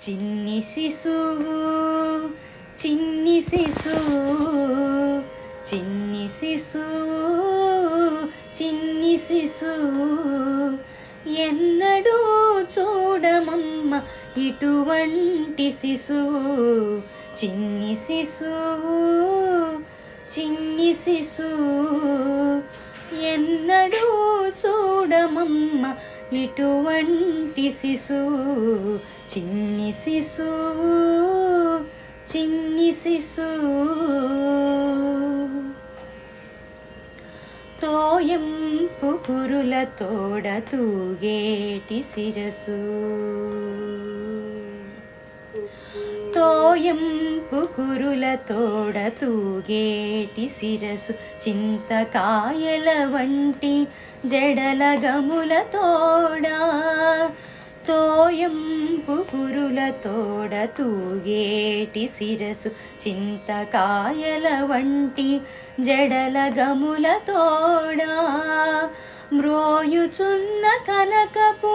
చిన్ని శిశువు చిన్ని శిశువు చిన్ని శిశువు చిన్ని శిశువు ఎన్నడూ చూడమమ్మ ఇటువంటి శిశువు చిన్ని శిశువు చిన్ని శిశువు ఎన్నడూ చూడమమ్మ ఇటువంటి శిశువు చిన్ని శిశువు చిన్ని శిశువు తోయంపు కురుల తోడ తూగేటి శిరసు తోయంపు కురుల తోడ తూగేటి శిరసు చింతకాయల వంటి జడల గముల తోడా తోయంపు కురుల తోడ తూగేటి శిరసు చింతకాయల వంటి జడల గముల తోడా మ్రోయుచున్న కనకపు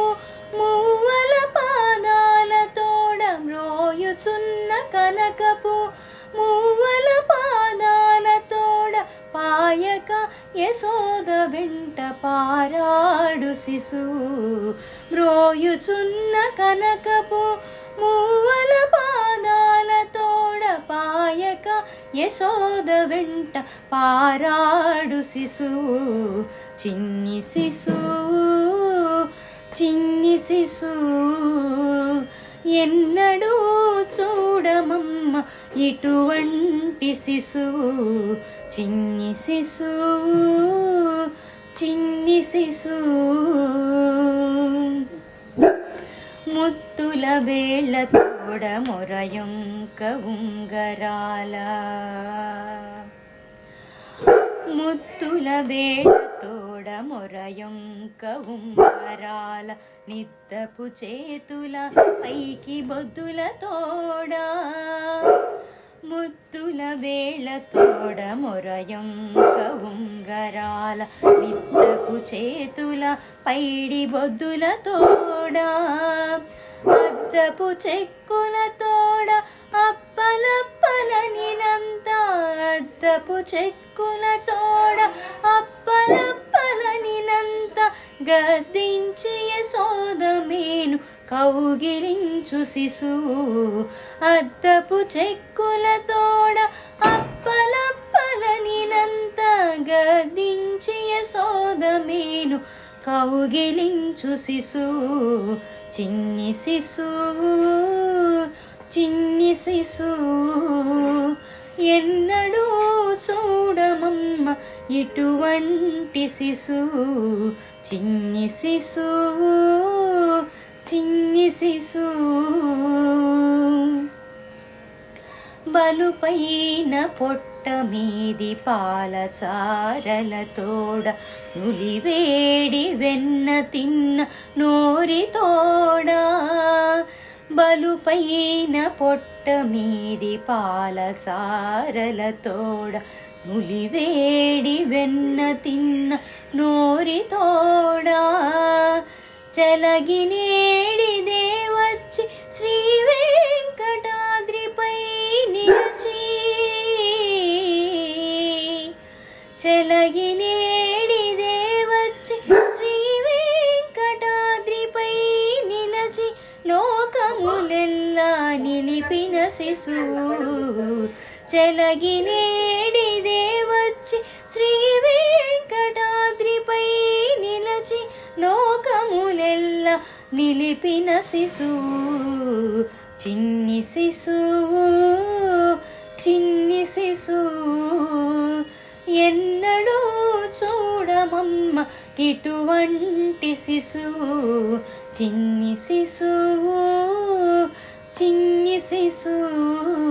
మూవల పాదాల తోడ మ్రోయుచున్న కనకపు మూవల పాదాల తోడ పాయక యశోద వెంట పారాడు శిశువు మ్రోయుచున్న కనకపు మూవల పాదాల తోడ పాయక యశోద వెంట పారాడు శిశువు చిన్ని శిశువు చిన్ని శిశువు ఎన్నడూ చూడమమ్మ ఇటువంటి శిశువు చిన్ని శిశువు చిన్ని శిశువు ముత్తుల వేళ్ళ తోడ మొరయొంక ఉంగరాల ముత్తుల వేళ్ళ తోడ మొరయొంక ఉంగరాల నిద్దపు చేతుల పైకి బొద్దుల తోడా ముత్తుల వేళ్ళ తోడ మొరయొంక ఉంగరాల నిద్దపు చేతుల పైడి బొద్దుల తోడా అద్దపు చెక్కుల తోడ అప్పలప్పలనినంత అద్దపు చెక్కుల తోడ అప్పలప్పలనినంత గద్దించి యశోద మేను కౌగిలించు శిశువు అద్దపు చెక్కుల తోడ అప్పలప్పలనినంత గద్దించి యశోద మేను కౌగిలించు శిశువు చిన్ని శిశువు చిన్ని శిశువు ఎన్నడూ చూడమమ్మ ఇటువంటి శిశువు చిన్ని శిశువు చిన్ని శిశువు బలుపైన పొట్ట మీది పాలచారల తోడ నులివేడి వెన్న తిన్న నోరి తోడా బలుపైన పొట్ట మీది పాలచారల తోడ నులివేడి వెన్న తిన్న నోరి తోడా చలగినేడిదే వచ్చి శ్రీ వెంకటాద్రిపై నిలిచి చలగినేడిదే వచ్చి శ్రీ వెంకటాద్రిపై నిలచి లోకములెల్లా నిలిపిన శిశువు చలగినేడిదే వచ్చి శ్రీ వెంకటాద్రిపై నిలచి లోకములెల్లా నిలిపిన శిశువు చిన్ని శిశువు చిన్ని శిశువు ఎన్నడూ చూడమమ్మ ఇటువంటి శిశువు చిన్ని శిశువు చిన్ని శిశువు